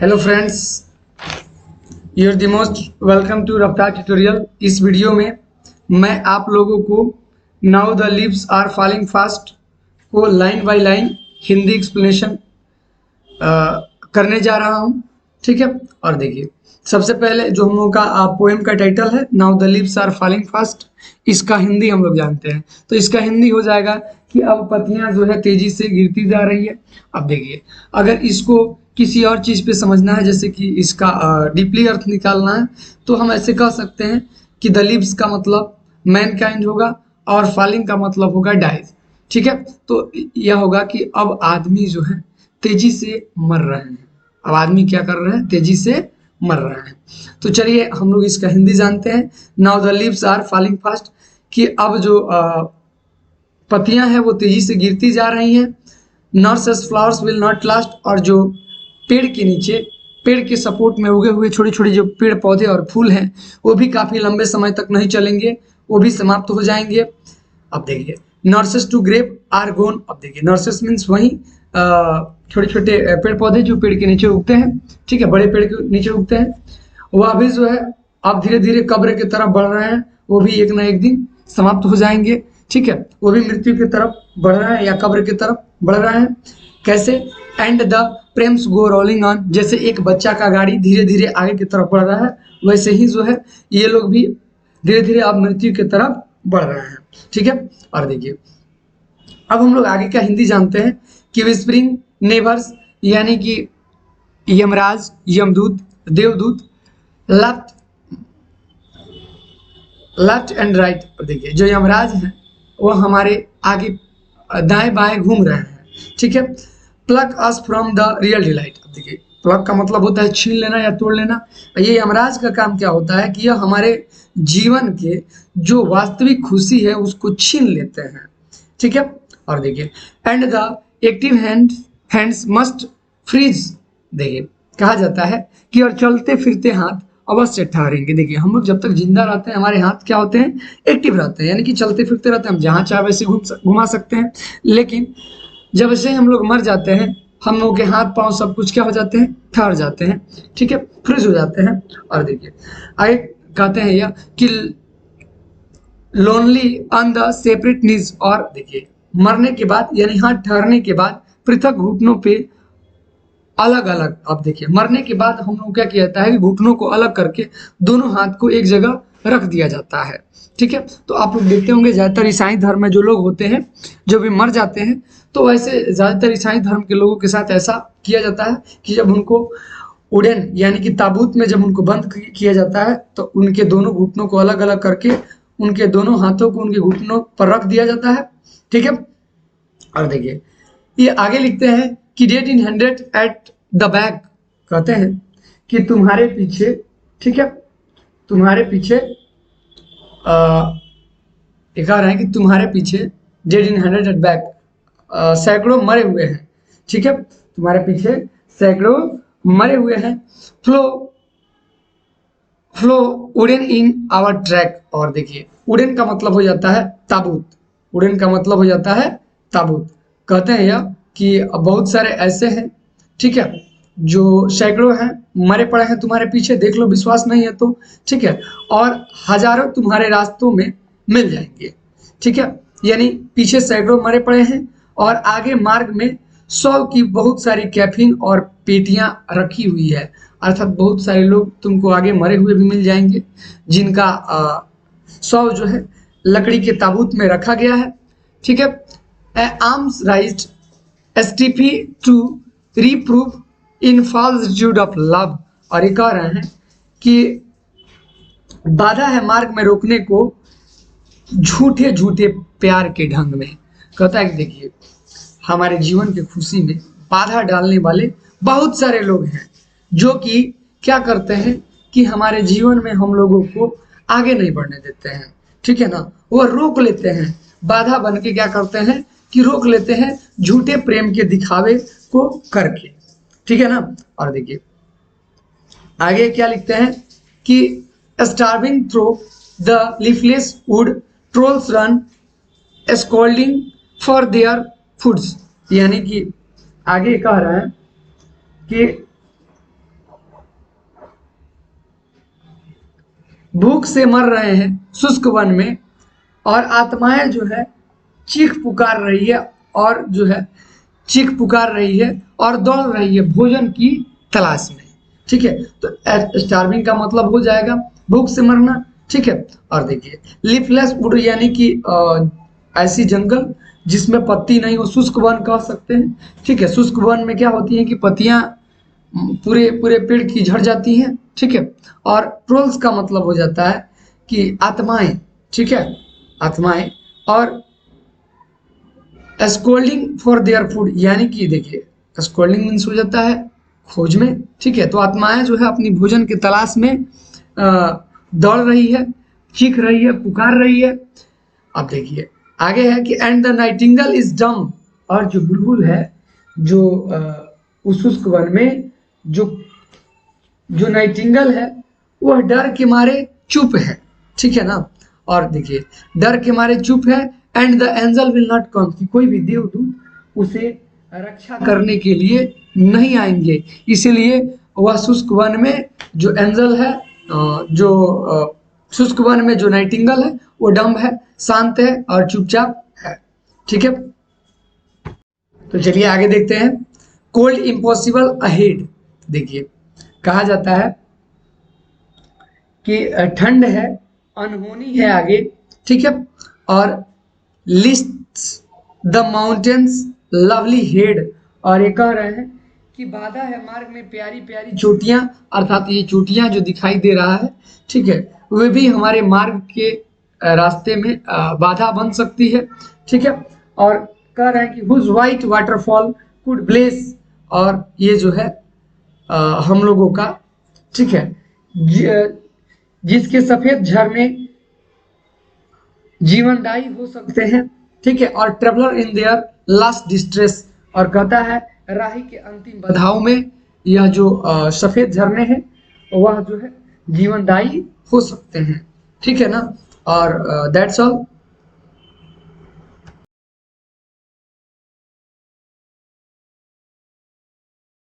Hello friends, you're the most welcome to Raftaar tutorial. इस video में मैं आप लोगों को now the leaves are falling fast को line by line Hindi explanation करने जा रहा हूँ। ठीक है, और देखिए सबसे पहले जो हम लोग का पोएम का टाइटल है now the leaves are falling fast, इसका हिंदी हम लोग जानते हैं। तो इसका हिंदी हो जाएगा कि अब पत्तियां जो है तेजी से गिरती जा रही है। अब देखिए, अगर इसको किसी और चीज पे समझना है, जैसे कि इसका डीपली अर्थ निकालना है, तो हम ऐसे कह सकते हैं कि द लीव्स का मतलब मैनकाइंड होगा और फॉलिंग का मतलब होगा डाइज। ठीक है, तो यह होगा कि अब आदमी जो है तेजी से मर रहे हैं। अब आदमी क्या कर रहे हैं? तेजी से मर रहे हैं। तो चलिए हम लोग इसका हिंदी जानते हैं। Now the leaves are falling fast, कि अब जो पत्तियां हैं वो तेजी से गिरती जा रही हैं। Nurses flowers will not last, और जो पेड़ के नीचे, पेड़ के सपोर्ट में उगे हुए छोटे छोटे जो पेड़ पौधे और फूल हैं वो भी काफी लंबे समय तक नहीं चलेंगे, वो भी समाप्त हो जाएंगे। अब देखिए नर्सेस टू ग्रेव आर गोन। अब देखिए नर्सेस मीन्स वही छोटे छोटे पेड़ पौधे जो पेड़ के नीचे उगते हैं। ठीक है, बड़े पेड़ के नीचे उगते हैं, वह भी जो है अब धीरे धीरे कब्र की तरफ बढ़ रहे हैं। वो भी एक ना एक दिन समाप्त हो जाएंगे। ठीक है, वो भी मृत्यु की तरफ बढ़ रहे हैं या कब्र की तरफ बढ़ रहे हैं। कैसे? And the Prem's go rolling on, जैसे एक बच्चा का गाड़ी धीरे धीरे आगे की तरफ बढ़ रहा है, वैसे ही जो है ये लोग भी धीरे धीरे अब मृत्यु की तरफ बढ़ रहे हैं। ठीक है, और देखिए अब हम लोग आगे का हिंदी जानते हैं कि विस्परिंग नेबर्स, यानी कि यमराज, यमदूत, देवदूत, लेफ्ट लेफ्ट एंड राइट। देखिए जो यमराज हैं वो हमारे आगे दाएं बाएं घूम रहे हैं। ठीक है, plug us from the real delight. अब देखिए प्लग का मतलब होता है छीन लेना या तोड़ लेना। ये यमराज का काम क्या होता है कि यह हमारे जीवन के जो वास्तविक खुशी है उसको छीन लेते हैं। ठीक है, और देखिए and the active hands must freeze. देखिए कहा जाता है कि और चलते फिरते हाथ अवश्य ठहरेंगे। देखिए हम लोग जब तक जिंदा रहते हैं हमारे हाथ क्या होते हैं? एक्टिव रहते हैं, यानी कि चलते फिरते रहते हैं। हम जहाँ चाहे वैसे घुमा सकते हैं। लेकिन जब से हम लोग मर जाते हैं हम लोगों के हाथ पांव सब कुछ क्या हो जाते हैं? ठहर जाते हैं। ठीक है, फ्रीज हो जाते हैं। और देखिए आगे कहते हैं यह कि लोनली ऑन द सेपरेट नीज। और देखिए मरने के बाद यानी हाथ ठहरने के बाद पृथक घुटनों पे अलग अलग। अब देखिए मरने के बाद हम लोग क्या किया जाता है कि घुटनों को अलग करके दोनों हाथ को एक जगह रख दिया जाता है। ठीक है, तो आप लोग देखते होंगे ज्यादातर ईसाई धर्म में जो लोग होते हैं जो भी मर जाते हैं, तो वैसे ज्यादातर ईसाई धर्म के लोगों के साथ ऐसा किया जाता है कि जब उनको उड़न यानी कि ताबूत में जब उनको बंद किया जाता है तो उनके दोनों घुटनों को अलग अलग करके उनके दोनों हाथों को उनके घुटनों पर रख दिया जाता है। ठीक है, और देखिए ये आगे लिखते हैं कि dead in hundred at the back. कहते हैं कि तुम्हारे पीछे, ठीक है, तुम्हारे पीछे लिखा रहा है कि तुम्हारे पीछे dead in hundred at back सैकड़ों मरे हुए हैं। ठीक है, तुम्हारे पीछे सैकड़ों मरे हुए हैं। फ्लो फ्लो उड़न इन आवर ट्रैक। और देखिए उड़न का मतलब हो जाता है ताबूत। उड़न का मतलब हो जाता है ताबूत। कहते हैं यह कि बहुत सारे ऐसे हैं, ठीक है, जो सैकड़ों हैं मरे पड़े हैं तुम्हारे पीछे, देख लो, विश्वास नहीं है तो। ठीक है, और हजारों तुम्हारे रास्तों में मिल जाएंगे। ठीक है, यानी पीछे सैकड़ों मरे पड़े हैं और आगे मार्ग में 100 की बहुत सारी कैफीन और पेटियां रखी हुई है। अर्थात बहुत सारे लोग तुमको आगे मरे हुए भी मिल जाएंगे जिनका 100 जो है लकड़ी के ताबूत में रखा गया है। ठीक है, arms raised stiffly to reprove in false attitude of love. और ये कह रहे हैं कि बाधा है मार्ग में रोकने को झूठे झूठे प्यार के ढंग में। कहता है कि देखिए हमारे जीवन की खुशी में बाधा डालने वाले बहुत सारे लोग हैं जो कि क्या करते हैं कि हमारे जीवन में हम लोगों को आगे नहीं बढ़ने देते हैं। ठीक है ना, वो रोक लेते हैं, बाधा बन के क्या करते हैं कि रोक लेते हैं झूठे प्रेम के दिखावे को करके। ठीक है ना, और देखिए आगे क्या लिखते हैं कि starving through the leafless wood trolls run scolding for their foods. यानी कि आगे कह रहा है कि भूख से मर रहे हैं शुष्क वन में, और आत्माएं जो है चीख पुकार रही है, और जो है चीख पुकार रही है और दौड़ रही है भोजन की तलाश में। ठीक है, तो स्टार्विंग का मतलब हो जाएगा भूख से मरना। ठीक है, और देखिए लीफलेस वुड यानी कि ऐसी जंगल जिसमें पत्ती नहीं हो, शुष्क वन कह सकते हैं। ठीक है, शुष्क वन में क्या होती है कि पत्तियां पूरे पूरे पेड़ की झड़ जाती हैं। ठीक है, और ट्रोल्स का मतलब हो जाता है कि आत्माएं। ठीक है, आत्माएं, और स्कोल्डिंग फॉर देयर फूड यानी कि देखिए स्कोल्डिंग मीन्स हो जाता है खोज में। ठीक है, तो आत्माएं जो है अपनी भोजन की तलाश में दौड़ रही है, चीख रही है, पुकार रही है। अब देखिए आगे है कि and the Nightingale is dumb, और जो बुलबुल है जो उस शुष्क वन में जो जो नाइटिंगल है वह डर के मारे चुप है। ठीक है ना, और देखिए डर के मारे चुप है। And the angel will not come, कि कोई भी देवदूत उसे रक्षा करने के लिए नहीं आएंगे, इसीलिए वह शुष्क वन में जो एंजल है जो शुष्क वन में जो नाइटिंगल है वो डम्ब है, शांत है और चुपचाप है। ठीक है, तो चलिए आगे देखते हैं। कोल्ड इम्पॉसिबल अहेड, देखिए कहा जाता है कि ठंड है, अनहोनी है आगे। ठीक है, और list the mountains lovely head, और ये कह रहे हैं कि बाधा है मार्ग में प्यारी प्यारी चोटियां, अर्थात ये चोटियां जो दिखाई दे रहा है, ठीक है, वे भी हमारे मार्ग के रास्ते में बाधा बन सकती है। ठीक है, और कह रहे हैं कि whose white waterfall could bless, और ये जो है हम लोगों का, ठीक है, जिसके सफेद झरने जीवनदायी हो सकते हैं। ठीक है, और traveller in their last distress, और कहता है राही के अंतिम बाधाओं में यह जो सफेद झरने हैं वह जो है जीवनदायी हो सकते हैं। ठीक है ना, और दैट्स ऑल।